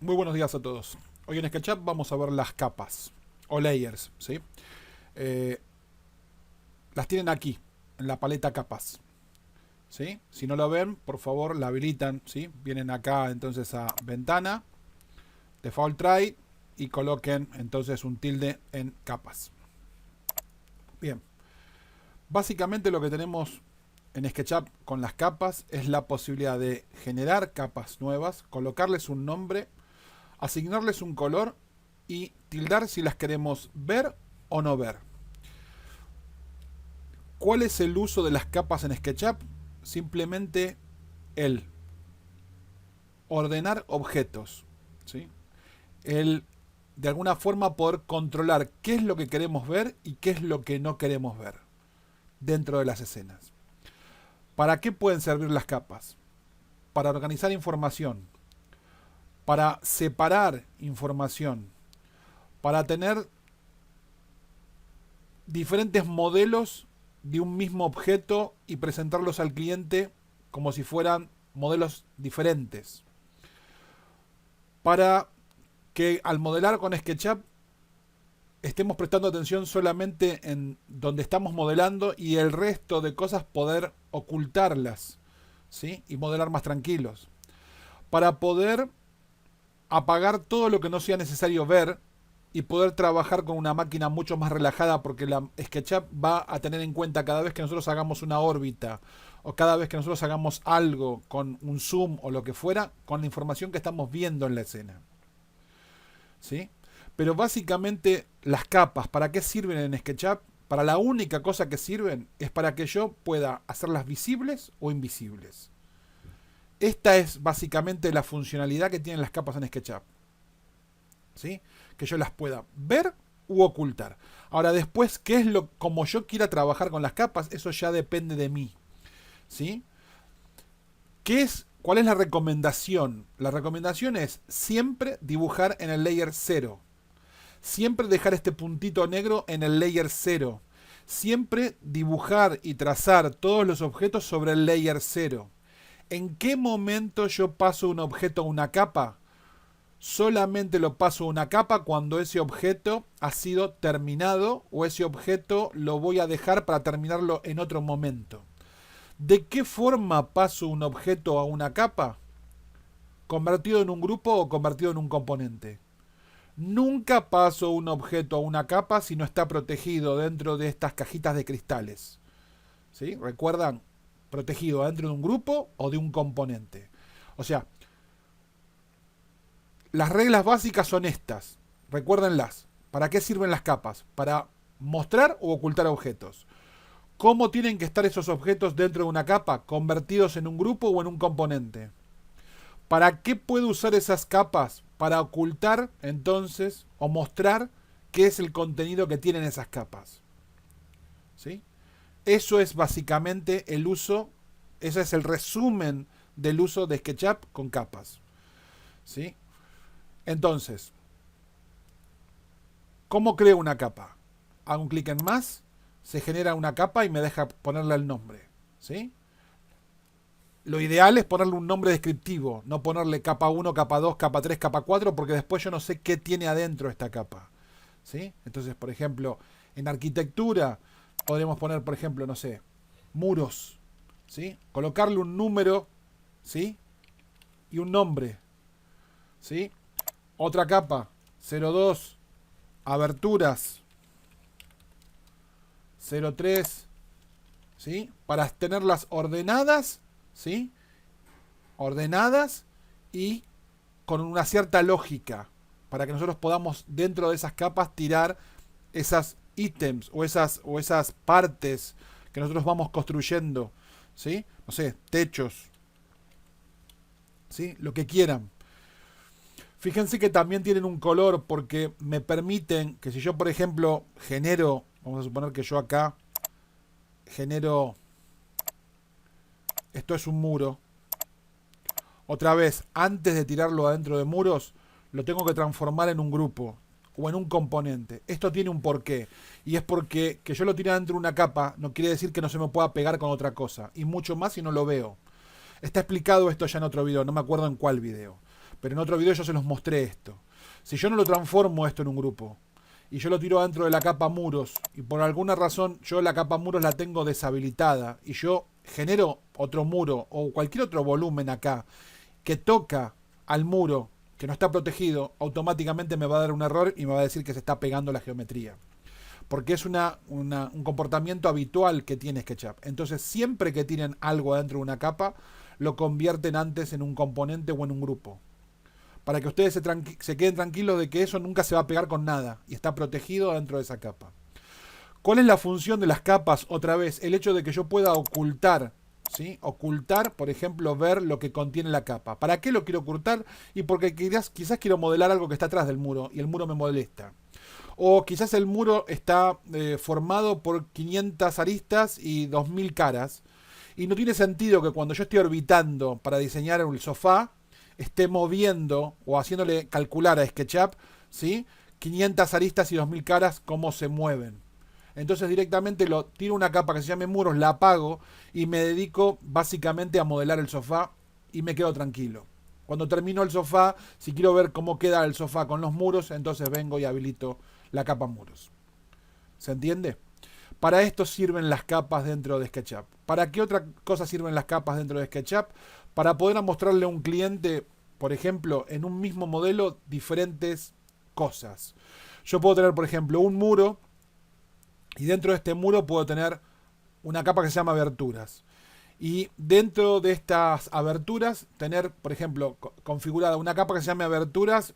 Muy buenos días a todos. Hoy en SketchUp vamos a ver las capas o layers, ¿sí? Eh, las tienen aquí, en la paleta capas, ¿sí? Si no lo ven, por favor la habilitan, ¿sí? Vienen acá entonces a ventana, default try y coloquen entonces un tilde en capas. Bien, básicamente lo que tenemos en SketchUp con las capas es la posibilidad de generar capas nuevas, colocarles un nombre, asignarles un color y tildar si las queremos ver o no ver. ¿Cuál es el uso de las capas en SketchUp? Simplemente el ordenar objetos, ¿sí? El de alguna forma poder controlar qué es lo que queremos ver y qué es lo que no queremos ver dentro de las escenas. ¿Para qué pueden servir las capas? Para organizar información, para separar información, para tener diferentes modelos de un mismo objeto y presentarlos al cliente como si fueran modelos diferentes. Para que al modelar con SketchUp estemos prestando atención solamente en donde estamos modelando y el resto de cosas poder ocultarlas, ¿sí? Y modelar más tranquilos. Para poder apagar todo lo que no sea necesario ver y poder trabajar con una máquina mucho más relajada, porque la SketchUp va a tener en cuenta cada vez que nosotros hagamos una órbita o cada vez que nosotros hagamos algo con un zoom o lo que fuera, con la información que estamos viendo en la escena, ¿sí? Pero básicamente las capas, ¿para qué sirven en SketchUp? Para la única cosa que sirven es para que yo pueda hacerlas visibles o invisibles. Esta es básicamente la funcionalidad que tienen las capas en SketchUp, ¿sí? Que yo las pueda ver u ocultar. Ahora después, ¿qué es lo como yo quiera trabajar con las capas? Eso ya depende de mí, ¿sí? ¿Cuál es la recomendación? La recomendación es siempre dibujar en el layer 0. Siempre dejar este puntito negro en el layer 0. Siempre dibujar y trazar todos los objetos sobre el layer 0. ¿En qué momento yo paso un objeto a una capa? Solamente lo paso a una capa cuando ese objeto ha sido terminado o ese objeto lo voy a dejar para terminarlo en otro momento. ¿De qué forma paso un objeto a una capa? ¿Convertido en un grupo o convertido en un componente? Nunca paso un objeto a una capa si no está protegido dentro de estas cajitas de cristales, ¿sí? ¿Recuerdan? Protegido dentro de un grupo o de un componente. O sea, las reglas básicas son estas. Recuérdenlas. ¿Para qué sirven las capas? Para mostrar o ocultar objetos. ¿Cómo tienen que estar esos objetos dentro de una capa? ¿Convertidos en un grupo o en un componente? ¿Para qué puedo usar esas capas? Para ocultar, entonces, o mostrar qué es el contenido que tienen esas capas, ¿sí? Eso es básicamente el uso, ese es el resumen del uso de SketchUp con capas, ¿sí? Entonces, ¿cómo creo una capa? Hago un clic en más, se genera una capa y me deja ponerle el nombre, ¿sí? Lo ideal es ponerle un nombre descriptivo, no ponerle capa 1, capa 2, capa 3, capa 4, porque después yo no sé qué tiene adentro esta capa, ¿sí? Entonces, por ejemplo, en arquitectura podríamos poner, por ejemplo, no sé, muros, ¿sí? Colocarle un número, ¿sí? Y un nombre, ¿sí? Otra capa, 02, aberturas, 03, ¿sí? Para tenerlas ordenadas, ¿sí? Ordenadas y con una cierta lógica, para que nosotros podamos dentro de esas capas tirar esas ítems o esas partes que nosotros vamos construyendo, ¿sí? No sé, techos, ¿sí? Lo que quieran. Fíjense que también tienen un color porque me permiten que si yo, por ejemplo, genero, vamos a suponer que yo acá genero, esto es un muro, otra vez, antes de tirarlo adentro de muros, lo tengo que transformar en un grupo o en un componente. Esto tiene un porqué. Y es porque que yo lo tire dentro de una capa no quiere decir que no se me pueda pegar con otra cosa. Y mucho más si no lo veo. Está explicado esto ya en otro video, no me acuerdo en cuál video. Pero en otro video yo se los mostré esto. Si yo no lo transformo esto en un grupo, y yo lo tiro dentro de la capa muros, y por alguna razón yo la capa muros la tengo deshabilitada, y yo genero otro muro, o cualquier otro volumen acá, que toca al muro, que no está protegido, automáticamente me va a dar un error y me va a decir que se está pegando la geometría. Porque es un comportamiento habitual que tiene SketchUp. Entonces, siempre que tienen algo dentro de una capa, lo convierten antes en un componente o en un grupo. Para que ustedes se queden tranquilos de que eso nunca se va a pegar con nada y está protegido dentro de esa capa. ¿Cuál es la función de las capas? Otra vez, el hecho de que yo pueda ocultar, ¿sí? Ocultar, por ejemplo, ver lo que contiene la capa. ¿Para qué lo quiero ocultar? Y porque quizás quiero modelar algo que está atrás del muro y el muro me molesta. O quizás el muro está formado por 500 aristas y 2000 caras. Y no tiene sentido que cuando yo esté orbitando para diseñar el sofá, esté moviendo o haciéndole calcular a SketchUp, ¿sí? 500 aristas y 2000 caras, cómo se mueven. Entonces directamente lo tiro una capa que se llame muros, la apago y me dedico básicamente a modelar el sofá y me quedo tranquilo. Cuando termino el sofá, si quiero ver cómo queda el sofá con los muros, entonces vengo y habilito la capa muros. ¿Se entiende? Para esto sirven las capas dentro de SketchUp. ¿Para qué otra cosa sirven las capas dentro de SketchUp? Para poder mostrarle a un cliente, por ejemplo, en un mismo modelo, diferentes cosas. Yo puedo tener, por ejemplo, un muro y dentro de este muro puedo tener una capa que se llama aberturas. Y dentro de estas aberturas tener, por ejemplo, configurada una capa que se llame aberturas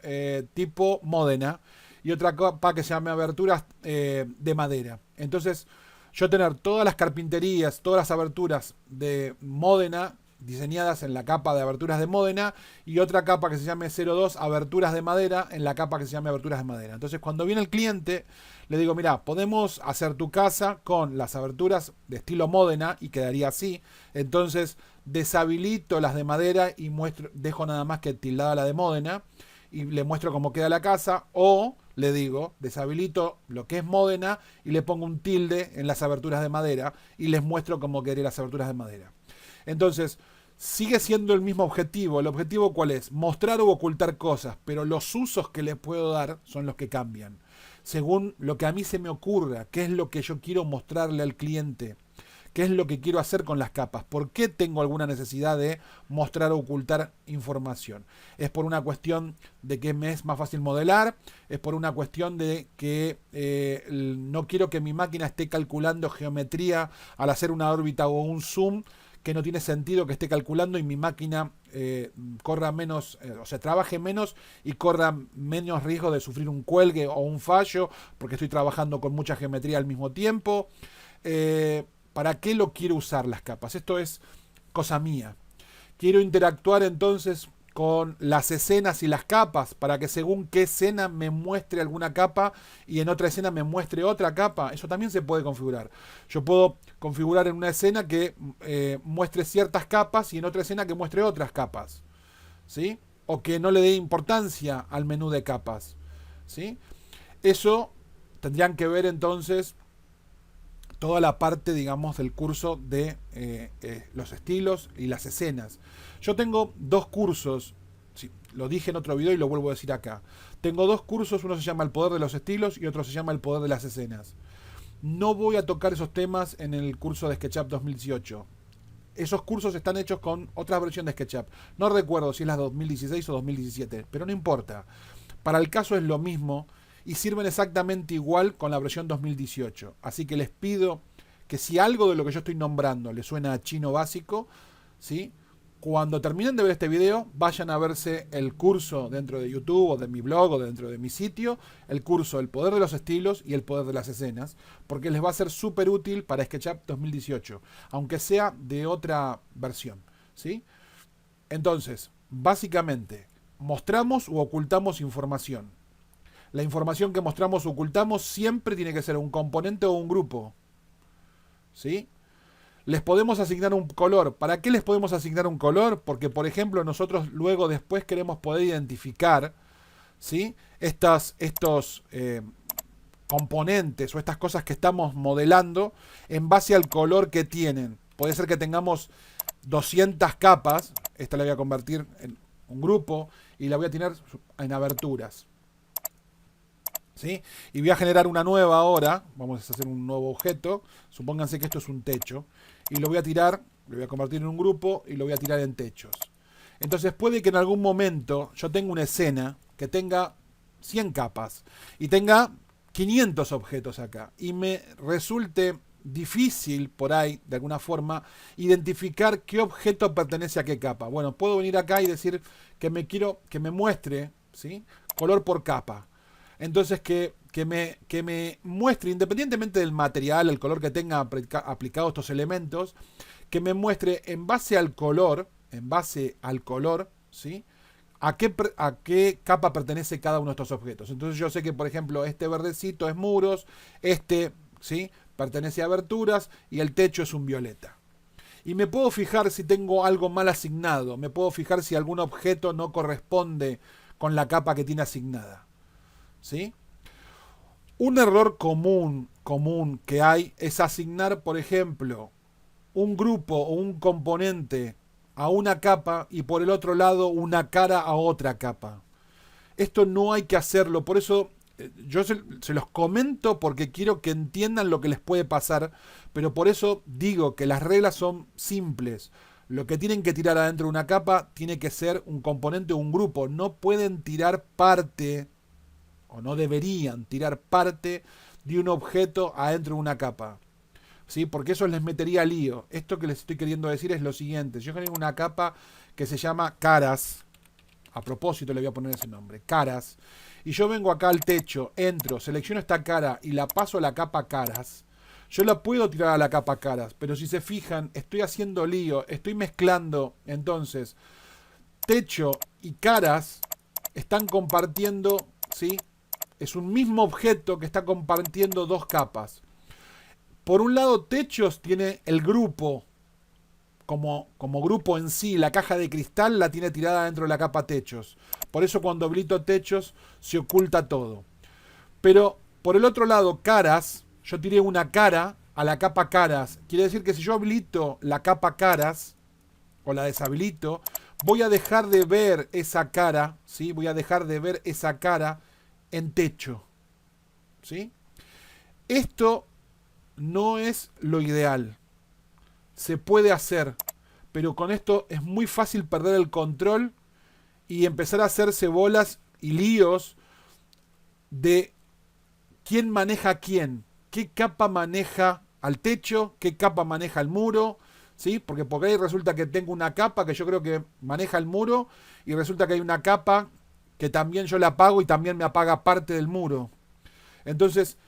tipo Módena y otra capa que se llame aberturas de madera. Entonces, yo tener todas las carpinterías, todas las aberturas de Módena diseñadas en la capa de aberturas de Módena y otra capa que se llame 02 aberturas de madera en la capa que se llame aberturas de madera. Entonces, cuando viene el cliente, le digo, mira, podemos hacer tu casa con las aberturas de estilo Módena y quedaría así. Entonces, deshabilito las de madera y dejo nada más que tildada la de Módena y le muestro cómo queda la casa, o le digo, deshabilito lo que es Módena y le pongo un tilde en las aberturas de madera y les muestro cómo quedarían las aberturas de madera. Entonces, sigue siendo el mismo objetivo. ¿El objetivo cuál es? Mostrar o ocultar cosas, pero los usos que les puedo dar son los que cambian. Según lo que a mí se me ocurra, qué es lo que yo quiero mostrarle al cliente, qué es lo que quiero hacer con las capas, por qué tengo alguna necesidad de mostrar o ocultar información. Es por una cuestión de que me es más fácil modelar, es por una cuestión de que no quiero que mi máquina esté calculando geometría al hacer una órbita o un zoom, que no tiene sentido que esté calculando y mi máquina corra menos, o sea, trabaje menos y corra menos riesgo de sufrir un cuelgue o un fallo, porque estoy trabajando con mucha geometría al mismo tiempo. ¿Para qué lo quiero usar las capas? Esto es cosa mía. Quiero interactuar entonces con las escenas y las capas para que según qué escena me muestre alguna capa y en otra escena me muestre otra capa. Eso también se puede configurar. Yo puedo configurar en una escena que muestre ciertas capas y en otra escena que muestre otras capas, ¿sí? O que no le dé importancia al menú de capas, ¿sí? Eso tendrían que ver entonces toda la parte, digamos, del curso de los estilos y las escenas. Yo tengo dos cursos, sí, lo dije en otro video y lo vuelvo a decir acá. Tengo dos cursos, uno se llama El Poder de los Estilos y otro se llama El Poder de las Escenas. No voy a tocar esos temas en el curso de SketchUp 2018. Esos cursos están hechos con otra versión de SketchUp. No recuerdo si es la 2016 o 2017, pero no importa. Para el caso es lo mismo y sirven exactamente igual con la versión 2018. Así que les pido que si algo de lo que yo estoy nombrando les suena a chino básico, ¿sí? Cuando terminen de ver este video, vayan a verse el curso dentro de YouTube o de mi blog o dentro de mi sitio, el curso El Poder de los Estilos y El Poder de las Escenas, porque les va a ser súper útil para SketchUp 2018, aunque sea de otra versión, ¿sí? Entonces, básicamente, mostramos u ocultamos información. La información que mostramos o ocultamos siempre tiene que ser un componente o un grupo, ¿sí? Les podemos asignar un color. ¿Para qué les podemos asignar un color? Porque, por ejemplo, nosotros luego después queremos poder identificar, ¿sí? estos componentes o estas cosas que estamos modelando en base al color que tienen. Puede ser que tengamos 200 capas. Esta la voy a convertir un grupo y la voy a tirar en aberturas. ¿Sí? Y voy a generar una nueva ahora. Vamos a hacer un nuevo objeto. Supónganse que esto es un techo. Y lo voy a tirar, lo voy a convertir en un grupo y lo voy a tirar en techos. Entonces puede que en algún momento yo tenga una escena que tenga 100 capas y tenga 500 objetos acá. Y me resulte difícil por ahí, de alguna forma, identificar qué objeto pertenece a qué capa. Bueno, puedo venir acá y decir que quiero que me muestre, ¿sí?, color por capa. Entonces que me muestre, independientemente del material, el color que tenga aplicado estos elementos, que me muestre en base al color, ¿sí?, a qué capa pertenece cada uno de estos objetos. Entonces yo sé que, por ejemplo, este verdecito es muros, ¿sí?, pertenece a aberturas y el techo es un violeta. Y me puedo fijar si tengo algo mal asignado, me puedo fijar si algún objeto no corresponde con la capa que tiene asignada, ¿sí? Un error común que hay es asignar, por ejemplo, un grupo o un componente a una capa y por el otro lado una cara a otra capa. Esto no hay que hacerlo, por eso yo se los comento porque quiero que entiendan lo que les puede pasar, pero por eso digo que las reglas son simples. Lo que tienen que tirar adentro de una capa tiene que ser un componente o un grupo. No pueden tirar parte, o no deberían tirar parte de un objeto adentro de una capa, ¿sí? Porque eso les metería lío. Esto que les estoy queriendo decir es lo siguiente. Yo genero una capa que se llama caras. A propósito le voy a poner ese nombre, caras. Y yo vengo acá al techo, entro, selecciono esta cara y la paso a la capa caras. Yo la puedo tirar a la capa caras, pero si se fijan, estoy haciendo lío, estoy mezclando. Entonces, techo y caras están compartiendo, ¿sí? Es un mismo objeto que está compartiendo dos capas. Por un lado, techos tiene el grupo como grupo en sí, la caja de cristal la tiene tirada dentro de la capa techos. Por eso cuando habilito techos se oculta todo. Pero por el otro lado, caras, yo tiré una cara a la capa caras. Quiere decir que si yo habilito la capa caras o la deshabilito, voy a dejar de ver esa cara, ¿sí? Voy a dejar de ver esa cara en techo, ¿sí? Esto no es lo ideal. Se puede hacer, pero con esto es muy fácil perder el control y empezar a hacerse bolas y líos de quién maneja a quién, qué capa maneja al techo, qué capa maneja al muro, ¿sí? Porque por ahí resulta que tengo una capa que yo creo que maneja el muro y resulta que hay una capa que también yo la apago y también me apaga parte del muro. Entonces,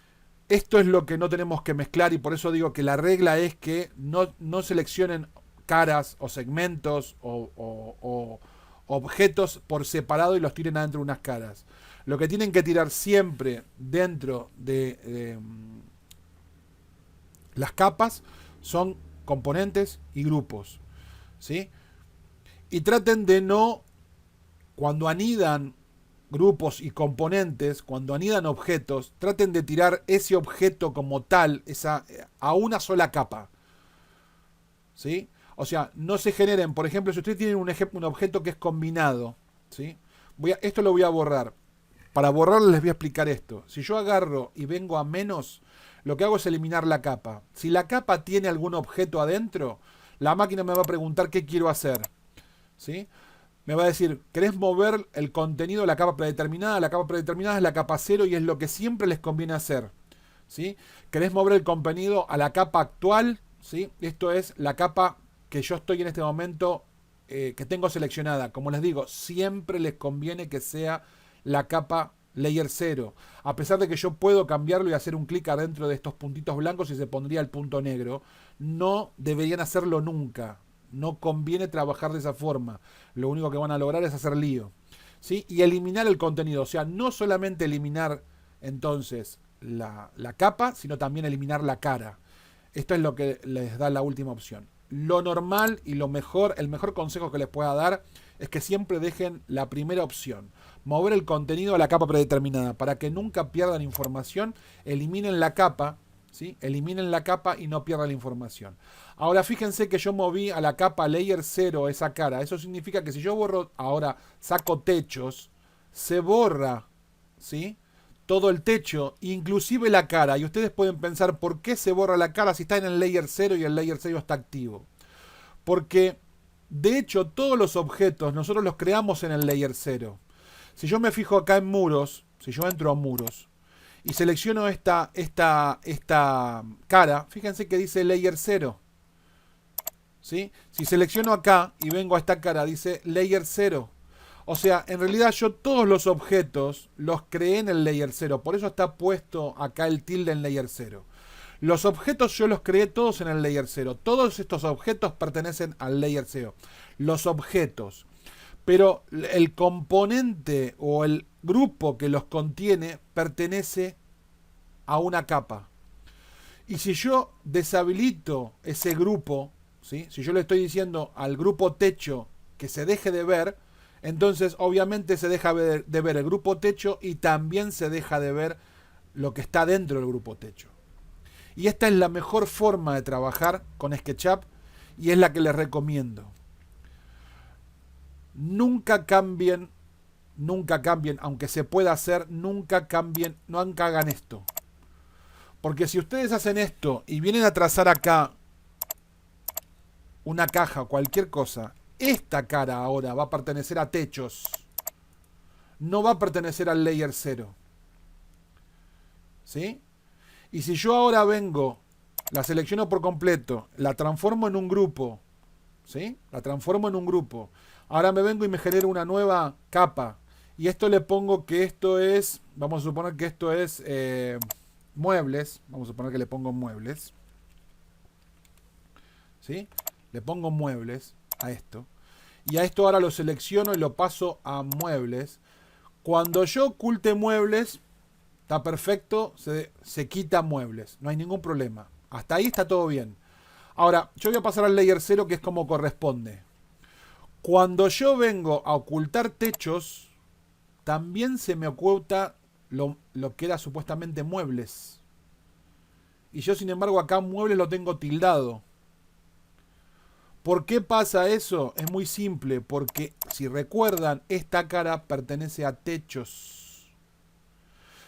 esto es lo que no tenemos que mezclar y por eso digo que la regla es que no seleccionen caras o segmentos o objetos por separado y los tiren adentro de unas caras. Lo que tienen que tirar siempre dentro de las capas son componentes y grupos, ¿sí? Y traten de no, cuando anidan grupos y componentes, cuando anidan objetos, traten de tirar ese objeto como tal, a una sola capa, ¿sí? O sea, no se generen, por ejemplo, si ustedes tienen un objeto que es combinado, ¿sí? Esto lo voy a borrar. Para borrarlo les voy a explicar esto. Si yo agarro y vengo a menos, lo que hago es eliminar la capa. Si la capa tiene algún objeto adentro, la máquina me va a preguntar qué quiero hacer, ¿sí? Me va a decir, ¿querés mover el contenido de la capa predeterminada? La capa predeterminada es la capa 0 y es lo que siempre les conviene hacer, ¿sí? ¿Querés mover el contenido a la capa actual? ¿Sí? Esto es la capa que yo estoy en este momento, que tengo seleccionada. Como les digo, siempre les conviene que sea la capa layer 0. A pesar de que yo puedo cambiarlo y hacer un clic adentro de estos puntitos blancos y se pondría el punto negro, no deberían hacerlo nunca. No conviene trabajar de esa forma. Lo único que van a lograr es hacer lío, ¿sí? Y eliminar el contenido. O sea, no solamente eliminar entonces la capa, sino también eliminar la cara. Esto es lo que les da la última opción. Lo normal y lo mejor, el mejor consejo que les pueda dar es que siempre dejen la primera opción. Mover el contenido a la capa predeterminada. Para que nunca pierdan información, eliminen la capa, ¿sí? Eliminen la capa y no pierdan la información. Ahora fíjense que yo moví a la capa layer 0 esa cara. Eso significa que si yo borro, ahora saco techos, se borra, ¿sí? Todo el techo, inclusive la cara. Y ustedes pueden pensar por qué se borra la cara si está en el layer 0 y el layer 0 está activo. Porque, de hecho, todos los objetos nosotros los creamos en el layer 0. Si yo me fijo acá en muros, si yo entro a muros y selecciono esta cara, fíjense que dice layer 0. ¿Sí? Si selecciono acá y vengo a esta cara, dice layer 0. O sea, en realidad yo todos los objetos los creé en el layer 0. Por eso está puesto acá el tilde en layer 0. Los objetos yo los creé todos en el layer 0. Todos estos objetos pertenecen al layer 0. Los objetos. Pero el componente o el grupo que los contiene pertenece a una capa. Y si yo deshabilito ese grupo, ¿sí? Si yo le estoy diciendo al grupo techo que se deje de ver, entonces obviamente se deja de ver el grupo techo y también se deja de ver lo que está dentro del grupo techo. Y esta es la mejor forma de trabajar con SketchUp y es la que les recomiendo. Nunca cambien, aunque se pueda hacer, nunca cambien, nunca hagan esto. Porque si ustedes hacen esto y vienen a trazar acá una caja o cualquier cosa, esta cara ahora va a pertenecer a techos. No va a pertenecer al layer 0. ¿Sí? Y si yo ahora vengo, la selecciono por completo, la transformo en un grupo, ¿sí? La transformo en un grupo. Ahora me vengo y me genero una nueva capa. Y esto le pongo que esto es, vamos a suponer que esto es muebles. Vamos a suponer que le pongo muebles. ¿Sí? Le pongo muebles a esto. Y a esto ahora lo selecciono y lo paso a muebles. Cuando yo oculte muebles, está perfecto, se quita muebles. No hay ningún problema. Hasta ahí está todo bien. Ahora, yo voy a pasar al layer 0, que es como corresponde. Cuando yo vengo a ocultar techos, también se me oculta lo que era supuestamente muebles. Y yo, sin embargo, acá muebles lo tengo tildado. ¿Por qué pasa eso? Es muy simple, porque si recuerdan, esta cara pertenece a techos.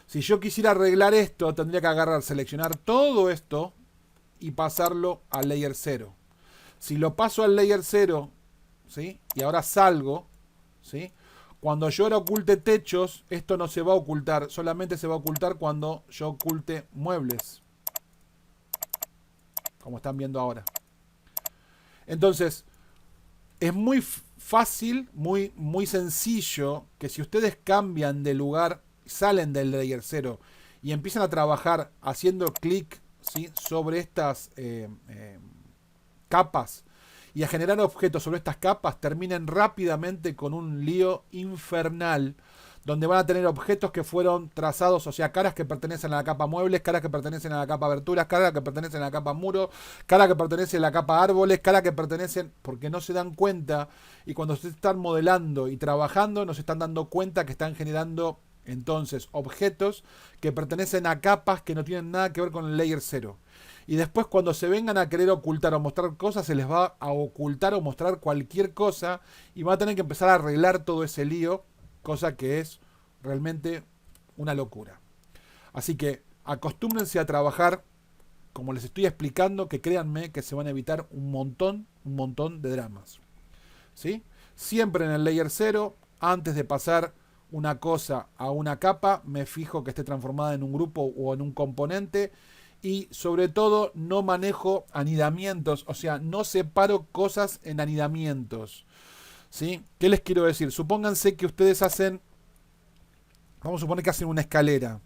Si yo quisiera arreglar esto, tendría que agarrar, seleccionar todo esto y pasarlo al layer 0. Si lo paso al layer 0, ¿sí? Y ahora salgo, ¿sí? Cuando yo ahora oculte techos, esto no se va a ocultar, solamente se va a ocultar cuando yo oculte muebles. Como están viendo ahora. Entonces, es muy fácil, muy sencillo, que si ustedes cambian de lugar, salen del layer 0 y empiezan a trabajar haciendo clic, ¿sí? Sobre estas capas y a generar objetos sobre estas capas, terminen rápidamente con un lío infernal, donde van a tener objetos que fueron trazados, o sea, caras que pertenecen a la capa muebles, caras que pertenecen a la capa aberturas, caras que pertenecen a la capa muro, caras que pertenecen a la capa árboles, caras que pertenecen, porque no se dan cuenta, y cuando se están modelando y trabajando, nos están dando cuenta que están generando entonces objetos que pertenecen a capas que no tienen nada que ver con el layer 0. Y después, cuando se vengan a querer ocultar o mostrar cosas, se les va a ocultar o mostrar cualquier cosa y van a tener que empezar a arreglar todo ese lío, cosa que es realmente una locura. Así que acostúmbrense a trabajar como les estoy explicando, que créanme que se van a evitar un montón de dramas. ¿Sí? Siempre en el layer 0, antes de pasar una cosa a una capa, me fijo que esté transformada en un grupo o en un componente. Y sobre todo no manejo anidamientos, o sea, no separo cosas en anidamientos. ¿Sí? ¿Qué les quiero decir? Supónganse que ustedes hacen, vamos a suponer que hacen una escalera.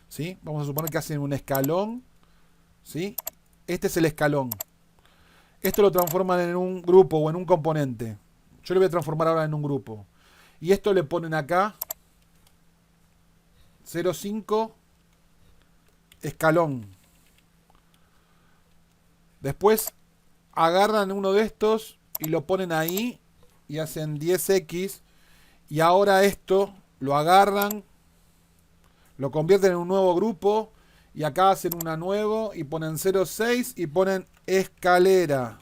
¿Sí? Vamos a suponer que hacen un escalón. ¿Sí? Este es el escalón. Esto lo transforman en un grupo o en un componente. Yo lo voy a transformar ahora en un grupo. Y esto le ponen acá 0,5 escalón. Después agarran uno de estos y lo ponen ahí y hacen 10x. Y ahora esto lo agarran, lo convierten en un nuevo grupo Y acá hacen una nuevo y ponen 06 y ponen escalera.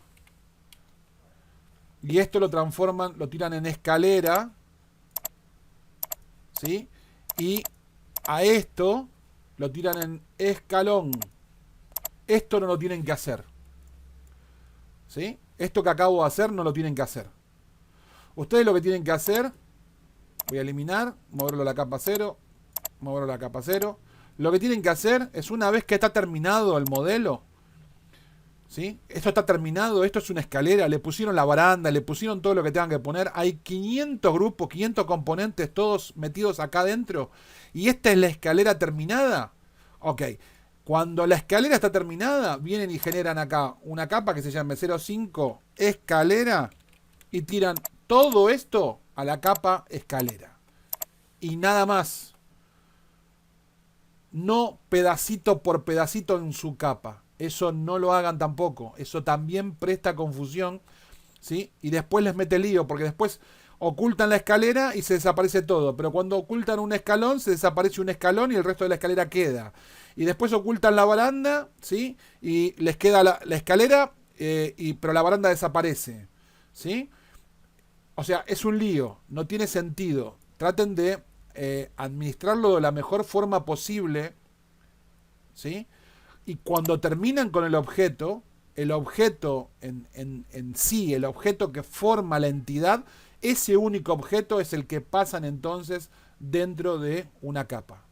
Y esto lo transforman, lo tiran en escalera. ¿Sí? Y a esto lo tiran en escalón. Esto no lo tienen que hacer. ¿Sí? Esto que acabo de hacer no lo tienen que hacer. Ustedes lo que tienen que hacer, voy a eliminar, moverlo a la capa 0, moverlo a la capa 0. Lo que tienen que hacer es, una vez que está terminado el modelo, ¿sí? Esto está terminado, esto es una escalera, le pusieron la baranda, le pusieron todo lo que tengan que poner. Hay 500 grupos, 500 componentes, todos metidos acá adentro. Y esta es la escalera terminada. Ok. Cuando la escalera está terminada, vienen y generan acá una capa que se llame 05 escalera y tiran todo esto a la capa escalera. Y nada más. No pedacito por pedacito en su capa. Eso no lo hagan tampoco. Eso también presta confusión, ¿sí? Y después les mete lío, porque después ocultan la escalera y se desaparece todo. Pero cuando ocultan un escalón, se desaparece un escalón y el resto de la escalera queda. Y después ocultan la baranda, ¿sí? Y les queda la escalera, pero la baranda desaparece, ¿sí? O sea, es un lío, no tiene sentido. Traten de administrarlo de la mejor forma posible, ¿sí? Y cuando terminan con el objeto en sí, el objeto que forma la entidad, ese único objeto es el que pasan entonces dentro de una capa.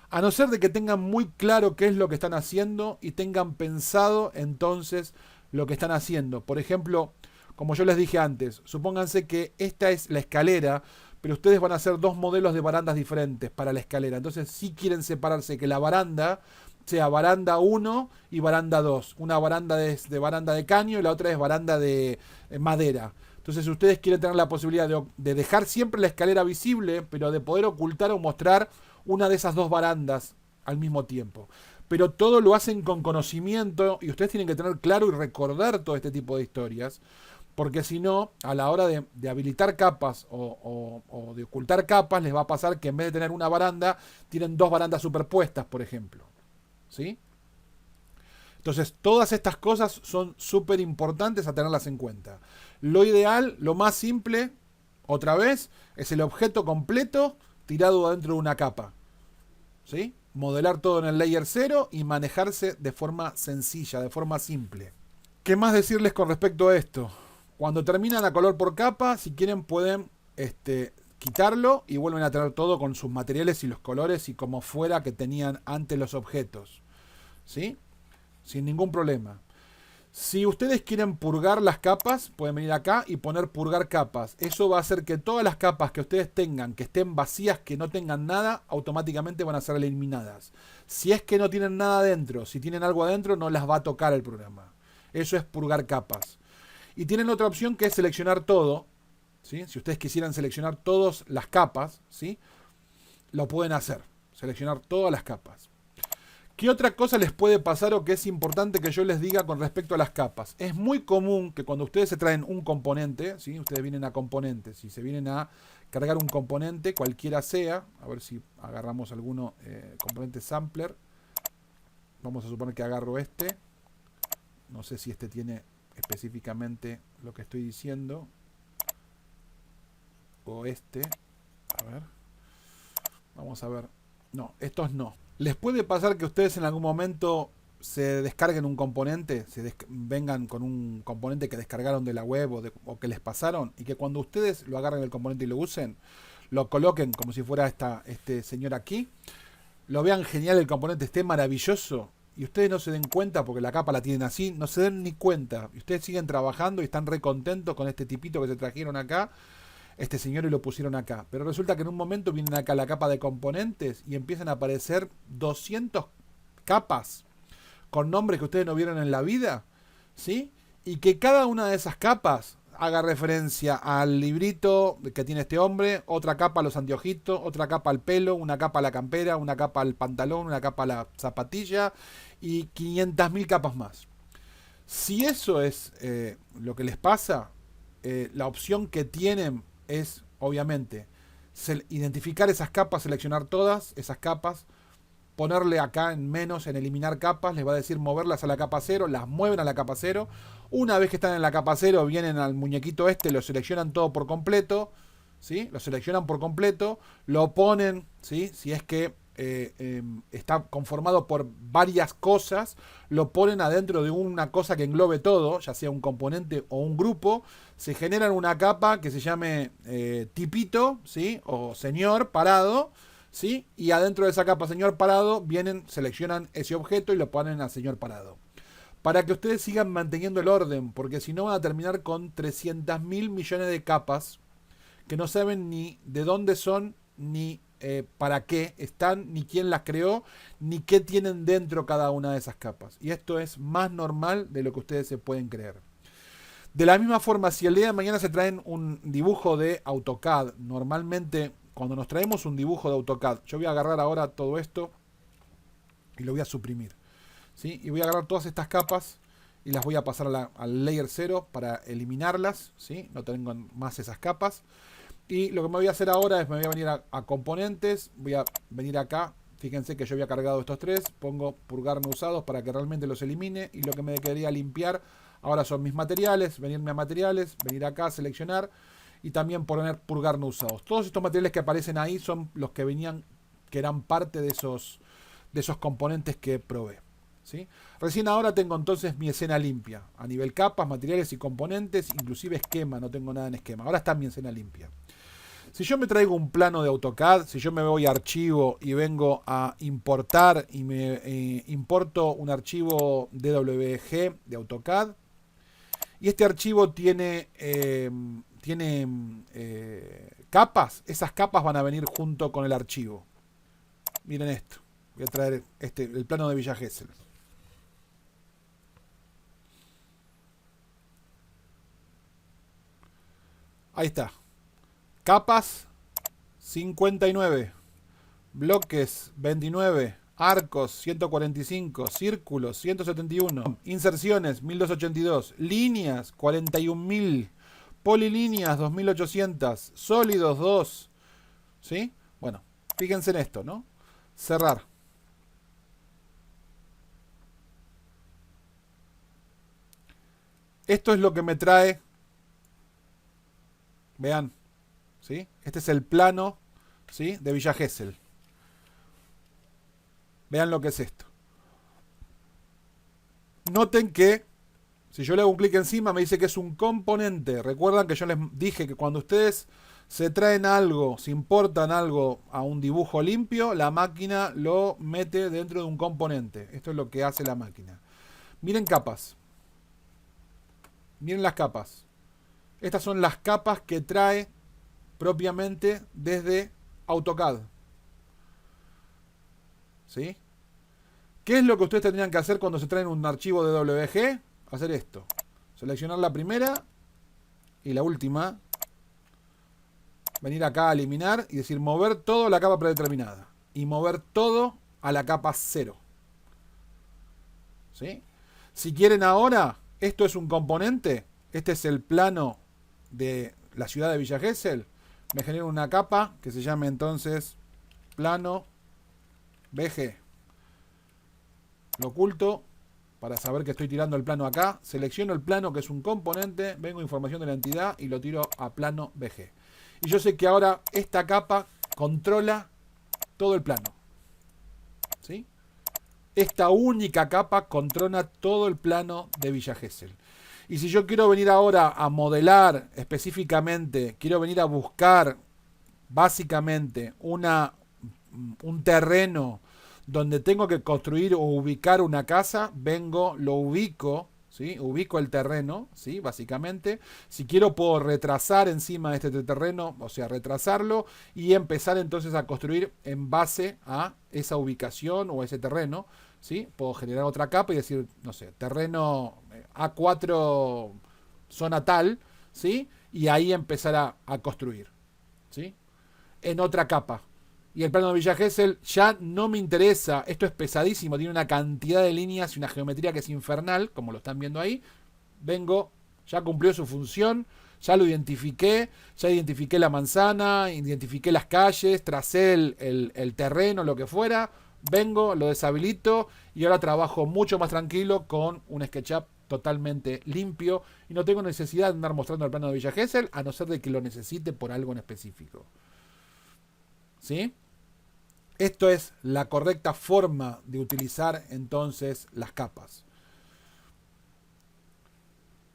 A no ser de que tengan muy claro qué es lo que están haciendo y tengan pensado entonces lo que están haciendo. Por ejemplo, como yo les dije antes, supónganse que esta es la escalera, pero ustedes van a hacer dos modelos de barandas diferentes para la escalera. Entonces sí quieren separarse, que la baranda sea baranda 1 y baranda 2. Una baranda es de baranda de caño y la otra es baranda de madera. Entonces ustedes quieren tener la posibilidad de dejar siempre la escalera visible, pero de poder ocultar o mostrar una de esas dos barandas al mismo tiempo. Pero todo lo hacen con conocimiento y ustedes tienen que tener claro y recordar todo este tipo de historias, porque si no, a la hora de habilitar capas o de ocultar capas, les va a pasar que en vez de tener una baranda, tienen dos barandas superpuestas, por ejemplo. ¿Sí? Entonces, todas estas cosas son súper importantes a tenerlas en cuenta. Lo ideal, lo más simple, otra vez, es el objeto completo tirado dentro de una capa. ¿Sí? Modelar todo en el layer 0 y manejarse de forma sencilla, de forma simple. ¿Qué más decirles con respecto a esto? Cuando terminan a color por capa, si quieren pueden quitarlo y vuelven a tener todo con sus materiales y los colores y como fuera que tenían antes los objetos. ¿Sí? Sin ningún problema. Si ustedes quieren purgar las capas, pueden venir acá y poner purgar capas. Eso va a hacer que todas las capas que ustedes tengan, que estén vacías, que no tengan nada, automáticamente van a ser eliminadas. Si es que no tienen nada adentro, si tienen algo adentro, no las va a tocar el programa. Eso es purgar capas. Y tienen otra opción que es seleccionar todo, ¿sí? Si ustedes quisieran seleccionar todas las capas, ¿sí? Lo pueden hacer. Seleccionar todas las capas. ¿Qué otra cosa les puede pasar o que es importante que yo les diga con respecto a las capas? Es muy común que cuando ustedes se traen un componente, ¿sí? Ustedes vienen a componentes y se vienen a cargar un componente, cualquiera sea, a ver si agarramos alguno, componente sampler. Vamos a suponer que agarro este. No sé si este tiene específicamente lo que estoy diciendo. O este. A ver. Vamos a ver. No, estos no. Les puede pasar que ustedes en algún momento se descarguen un componente, vengan con un componente que descargaron de la web o que les pasaron, y que cuando ustedes lo agarren el componente y lo usen, lo coloquen como si fuera este señor aquí, lo vean genial, el componente esté maravilloso, y ustedes no se den cuenta porque la capa la tienen así, no se den ni cuenta, y ustedes siguen trabajando y están re contentos con este tipito que se trajeron acá, este señor, y lo pusieron acá. Pero resulta que en un momento vienen acá la capa de componentes y empiezan a aparecer 200 capas con nombres que ustedes no vieron en la vida, ¿sí? Y que cada una de esas capas haga referencia al librito que tiene este hombre, otra capa a los anteojitos, otra capa al pelo, una capa a la campera, una capa al pantalón, una capa a la zapatilla y 500.000 capas más. Si eso es lo que les pasa, la opción que tienen es, obviamente, identificar esas capas, seleccionar todas esas capas, ponerle acá en menos, en eliminar capas, les va a decir moverlas a la capa 0, las mueven a la capa 0. Una vez que están en la capa 0, vienen al muñequito este, lo seleccionan todo por completo, ¿sí? Lo seleccionan por completo, lo ponen, ¿sí? Si es que está conformado por varias cosas, lo ponen adentro de una cosa que englobe todo, ya sea un componente o un grupo, se generan una capa que se llame tipito, ¿sí? O señor parado, ¿sí? Y adentro de esa capa señor parado vienen, seleccionan ese objeto y lo ponen a señor parado. Para que ustedes sigan manteniendo el orden, porque si no van a terminar con 300.000 millones de capas que no saben ni de dónde son, ni para qué están, ni quién las creó, ni qué tienen dentro cada una de esas capas. Y esto es más normal de lo que ustedes se pueden creer. De la misma forma, si el día de mañana se traen un dibujo de AutoCAD, normalmente cuando nos traemos un dibujo de AutoCAD, yo voy a agarrar ahora todo esto y lo voy a suprimir, ¿sí? Y voy a agarrar todas estas capas y las voy a pasar al layer 0 para eliminarlas, ¿sí? No tengo más esas capas. Y lo que me voy a hacer ahora es me voy a venir a componentes, voy a venir acá, fíjense que yo había cargado estos tres, pongo purgar no usados para que realmente los elimine, y lo que me quería limpiar ahora son mis materiales, venirme a materiales, venir acá, seleccionar y también poner purgar no usados. Todos estos materiales que aparecen ahí son los que venían, que eran parte de esos componentes que probé, ¿sí? Recién ahora tengo entonces mi escena limpia, a nivel capas, materiales y componentes, inclusive esquema, no tengo nada en esquema, ahora está mi escena limpia. Si yo me traigo un plano de AutoCAD, si yo me voy a archivo y vengo a importar y me importo un archivo DWG de AutoCAD, y este archivo tiene capas, esas capas van a venir junto con el archivo. Miren esto, voy a traer el plano de Villa Gesell. Ahí está. Capas 59, bloques 29, arcos 145, círculos 171, inserciones 1282, líneas 41.000, polilíneas 2800, sólidos 2, ¿sí? Bueno, fíjense en esto, ¿no? Cerrar. Esto es lo que me trae, vean, ¿sí? Este es el plano, ¿sí?, de Villa Gesell. Vean lo que es esto. Noten que si yo le hago un clic encima me dice que es un componente. Recuerdan que yo les dije que cuando ustedes se traen algo, se importan algo a un dibujo limpio, la máquina lo mete dentro de un componente. Esto es lo que hace la máquina. Miren capas. Miren las capas. Estas son las capas que trae propiamente desde AutoCAD, ¿sí? ¿Qué es lo que ustedes tendrían que hacer cuando se traen un archivo de WG? Hacer esto. Seleccionar la primera y la última. Venir acá a eliminar y decir mover todo a la capa predeterminada. Y mover todo a la capa 0. ¿Sí? Si quieren ahora, esto es un componente. Este es el plano de la ciudad de Villa Gesell. Me genero una capa que se llame entonces plano BG. Lo oculto para saber que estoy tirando el plano acá. Selecciono el plano que es un componente, vengo a información de la entidad y lo tiro a plano BG. Y yo sé que ahora esta capa controla todo el plano, ¿sí? Esta única capa controla todo el plano de Villa Gesell. Y si yo quiero venir ahora a modelar específicamente, quiero venir a buscar básicamente un terreno donde tengo que construir o ubicar una casa, vengo, lo ubico, ¿sí? Ubico el terreno, ¿sí? Básicamente. Si quiero puedo retrasar encima de este terreno, o sea, retrasarlo y empezar entonces a construir en base a esa ubicación o ese terreno, ¿sí? Puedo generar otra capa y decir, no sé, terreno A4 zona tal, ¿sí? Y ahí empezar a construir, ¿sí? En otra capa. Y el plano de Villa Gesell ya no me interesa. Esto es pesadísimo, tiene una cantidad de líneas y una geometría que es infernal, como lo están viendo ahí. Vengo, ya cumplió su función, ya lo identifiqué, ya identifiqué la manzana, identifiqué las calles, tracé el terreno, lo que fuera. vengo, lo deshabilito y ahora trabajo mucho más tranquilo con un SketchUp totalmente limpio y no tengo necesidad de andar mostrando el plano de Villa Gesell a no ser de que lo necesite por algo en específico. ¿Sí? Esto es la correcta forma de utilizar entonces las capas.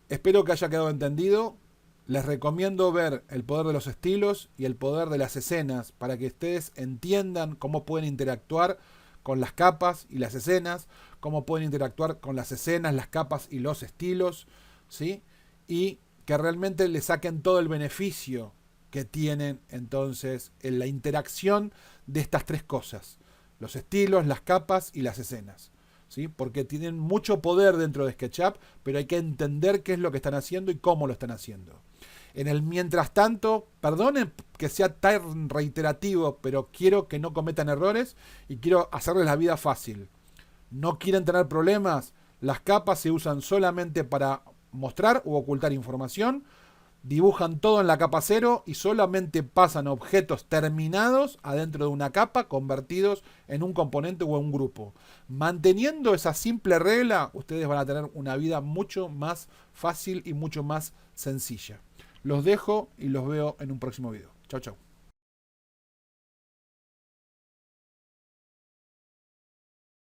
Espero que haya quedado entendido. Les recomiendo ver el poder de los estilos y el poder de las escenas para que ustedes entiendan cómo pueden interactuar con las capas y las escenas, cómo pueden interactuar con las escenas, las capas y los estilos, ¿sí? Y que realmente le saquen todo el beneficio que tienen entonces en la interacción de estas tres cosas: los estilos, las capas y las escenas. ¿Sí? Porque tienen mucho poder dentro de SketchUp, pero hay que entender qué es lo que están haciendo y cómo lo están haciendo. En el mientras tanto, perdonen que sea tan reiterativo, pero quiero que no cometan errores y quiero hacerles la vida fácil. No quieren tener problemas. Las capas se usan solamente para mostrar u ocultar información. Dibujan todo en la capa 0 y solamente pasan objetos terminados adentro de una capa convertidos en un componente o en un grupo. Manteniendo esa simple regla, ustedes van a tener una vida mucho más fácil y mucho más sencilla. Los dejo y los veo en un próximo video. Chau, chau.